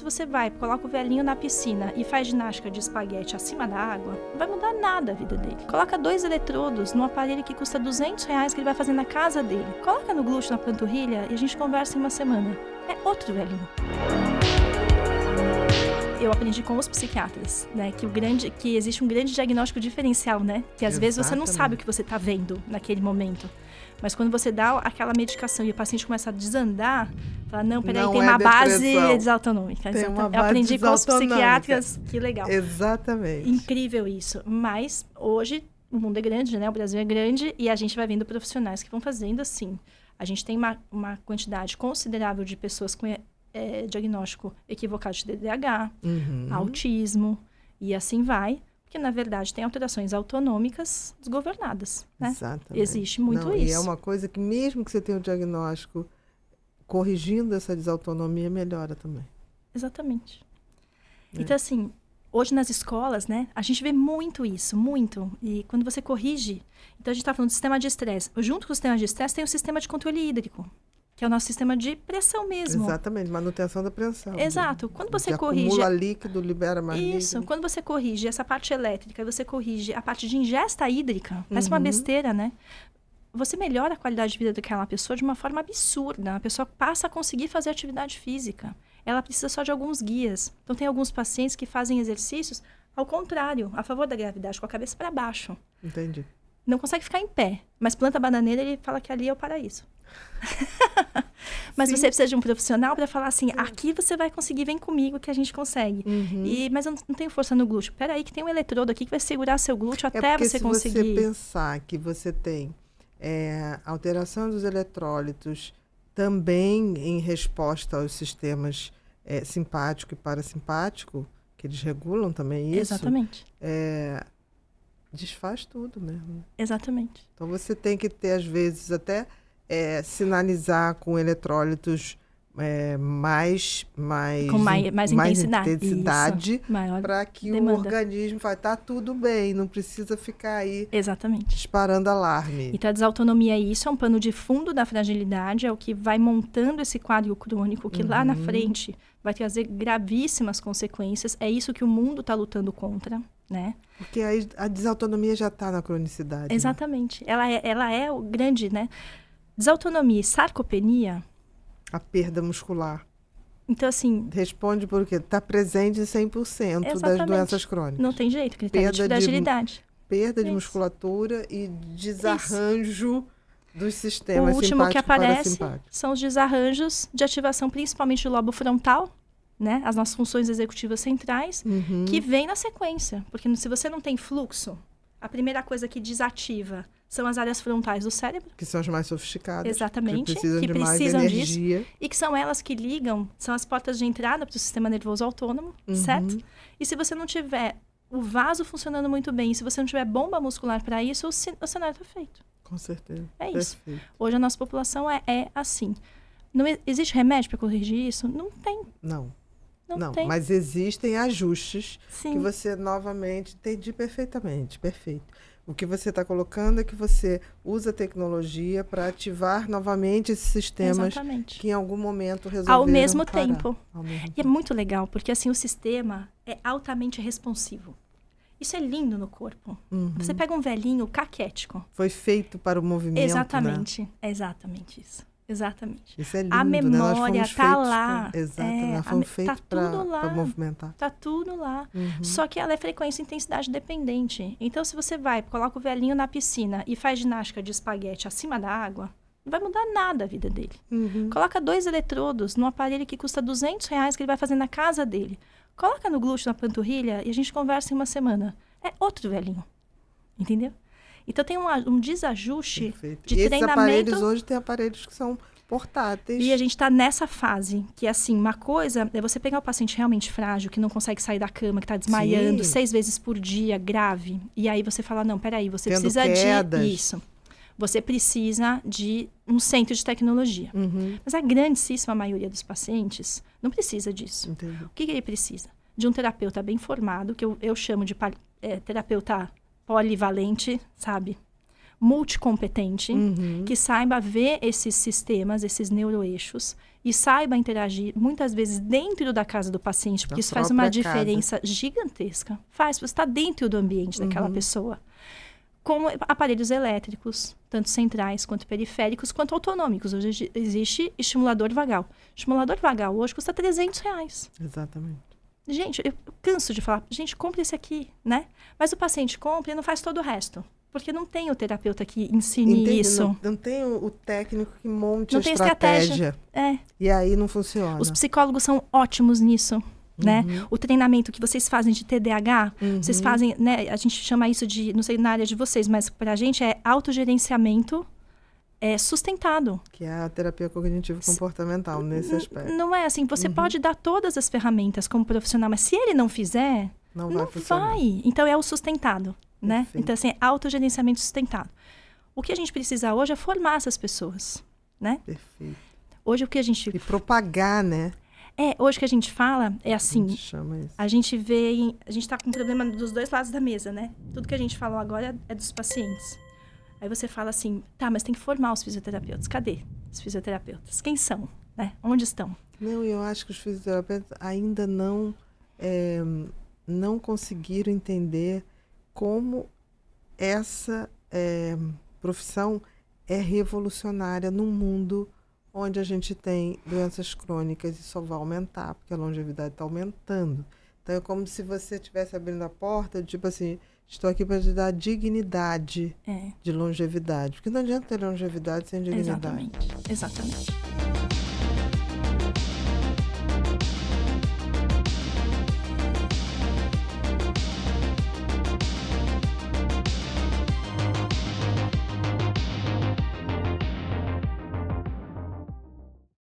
você vai, coloca o velhinho na piscina e faz ginástica de espaguete acima da água, não vai mudar nada a vida dele. Coloca 2 eletrodos num aparelho que custa R$200 que ele vai fazer na casa dele. Coloca no glúteo, na panturrilha e a gente conversa em uma semana. É outro velhinho. Eu aprendi com os psiquiatras, né, que existe um grande diagnóstico diferencial, né? Que às vezes você não sabe o que você está vendo naquele momento. Mas quando você dá aquela medicação e o paciente começa a desandar, fala, não, peraí, tem uma base desautonômica. Eu aprendi com os psiquiatras, que legal. Exatamente. Incrível isso. Mas hoje o mundo é grande, né? O Brasil é grande e a gente vai vendo profissionais que vão fazendo assim. A gente tem uma quantidade considerável de pessoas com diagnóstico equivocado de TDAH, autismo e assim vai. Porque, na verdade, tem alterações autonômicas desgovernadas, né? Exatamente. Existe muito isso. E é uma coisa que, mesmo que você tenha um diagnóstico, corrigindo essa desautonomia, melhora também. Exatamente. Então, assim, hoje nas escolas, né, a gente vê muito isso, muito. E quando você corrige... Então, a gente está falando do sistema de estresse. Junto com o sistema de estresse, tem o sistema de controle hídrico, que é o nosso sistema de pressão mesmo. Exatamente, manutenção da pressão. Exato. Quando você corrige... acumula líquido, libera mais líquido. Isso. Quando você corrige essa parte elétrica e você corrige a parte de ingesta hídrica, parece uma besteira, né? Você melhora a qualidade de vida daquela pessoa de uma forma absurda. A pessoa passa a conseguir fazer atividade física. Ela precisa só de alguns guias. Então, tem alguns pacientes que fazem exercícios ao contrário, a favor da gravidade, com a cabeça para baixo. Entendi. Não consegue ficar em pé, mas planta a bananeira e ele fala que ali é o paraíso. Mas você precisa de um profissional para falar assim, aqui você vai conseguir, vem comigo que a gente consegue. Mas eu não tenho força no glúteo. Peraí que tem um eletrodo aqui que vai segurar seu glúteo até você conseguir. Se você pensar que você tem alteração dos eletrólitos também em resposta aos sistemas simpático e parasimpático, que eles regulam também isso. Exatamente. Desfaz tudo mesmo. Exatamente. Então você tem que ter, às vezes, até sinalizar com eletrólitos com mais intensidade para que o organismo fale, tá tudo bem, não precisa ficar aí disparando alarme. Então a desautonomia isso é um pano de fundo da fragilidade, é o que vai montando esse quadro crônico que lá na frente vai trazer gravíssimas consequências. É isso que o mundo está lutando contra, né? Porque aí a desautonomia já está na cronicidade. Exatamente. Né? Ela é o grande, né? Desautonomia e sarcopenia. A perda muscular. Então, assim... Responde porque está presente em 100% das doenças crônicas. Não tem jeito, critério de fragilidade. Perda de musculatura e desarranjo dos sistemas simpático. O último que aparece são os desarranjos de ativação, principalmente do lobo frontal, né? As nossas funções executivas centrais, que vem na sequência. Porque se você não tem fluxo, a primeira coisa que desativa são as áreas frontais do cérebro. Que são as mais sofisticadas. Exatamente. Que precisam disso. E que são elas que ligam, são as portas de entrada para o sistema nervoso autônomo, certo? E se você não tiver o vaso funcionando muito bem, e se você não tiver bomba muscular para isso, o cenário está feito. Com certeza. É isso. Perfeito. Hoje a nossa população é assim. Não existe remédio para corrigir isso? Não tem. Não tem. Mas existem ajustes. Sim. Que você novamente entendi perfeitamente. Perfeito. O que você está colocando é que você usa a tecnologia para ativar novamente esses sistemas que em algum momento resolveram Ao mesmo parar. tempo. E é muito legal, porque assim o sistema é altamente responsivo. Isso é lindo no corpo. Você pega um velhinho caquético. Foi feito para o movimento, Exatamente. Né? É exatamente isso. Exatamente. Isso é lindo, a memória está lá. Exato, nós fomos feitos para movimentar. Está tudo lá. Só que ela é frequência e intensidade dependente. Então, se você vai, coloca o velhinho na piscina e faz ginástica de espaguete acima da água, não vai mudar nada a vida dele. Coloca 2 eletrodos num aparelho que custa R$200 que ele vai fazer na casa dele. Coloca no glúteo, na panturrilha e a gente conversa em uma semana. É outro velhinho. Entendeu? Então, tem um desajuste de treinamento. Esses aparelhos hoje tem aparelhos que são portáteis. E a gente está nessa fase, que assim, uma coisa é você pegar o paciente realmente frágil, que não consegue sair da cama, que está desmaiando 6 vezes por dia, grave. E aí você fala, não, peraí, você precisa de isso. Você precisa de um centro de tecnologia. Mas a grandíssima maioria dos pacientes não precisa disso. Entendi. O que ele precisa? De um terapeuta bem formado, que eu chamo de terapeuta polivalente, sabe? multicompetente, que saiba ver esses sistemas, esses neuroeixos, e saiba interagir, muitas vezes, dentro da casa do paciente, porque isso faz uma diferença gigantesca. Faz, você está dentro do ambiente daquela pessoa. Com aparelhos elétricos, tanto centrais, quanto periféricos, quanto autonômicos. Hoje existe estimulador vagal. Estimulador vagal hoje custa R$300. Exatamente. Gente, eu canso de falar, gente, compre esse aqui, né? Mas o paciente compra e não faz todo o resto. Porque não tem o terapeuta que ensine isso. Não tem o técnico que monte a estratégia. E aí não funciona. Os psicólogos são ótimos nisso, né? O treinamento que vocês fazem de TDAH, vocês fazem, né? A gente chama isso de, não sei na área de vocês, mas pra gente é autogerenciamento sustentado. Que é a terapia cognitivo-comportamental nesse aspecto. Não é assim, você pode dar todas as ferramentas como profissional, mas se ele não fizer, não vai. Então é o sustentado, né? Perfeito. Então assim, autogerenciamento sustentado. O que a gente precisa hoje é formar essas pessoas, né? Perfeito. Hoje o que a gente... E propagar, né? Hoje o que a gente fala é assim, A gente chama isso. a gente vê, a gente tá com um problema dos dois lados da mesa, né? Tudo que a gente falou agora é dos pacientes. Aí você fala assim, tá, mas tem que formar os fisioterapeutas. Cadê os fisioterapeutas? Quem são? Né? Onde estão? Não, eu acho que os fisioterapeutas ainda não conseguiram entender como essa profissão é revolucionária num mundo onde a gente tem doenças crônicas e só vai aumentar, porque a longevidade está aumentando. Então, é como se você estivesse abrindo a porta, tipo assim, estou aqui para te dar dignidade de longevidade. Porque não adianta ter longevidade sem dignidade. Exatamente.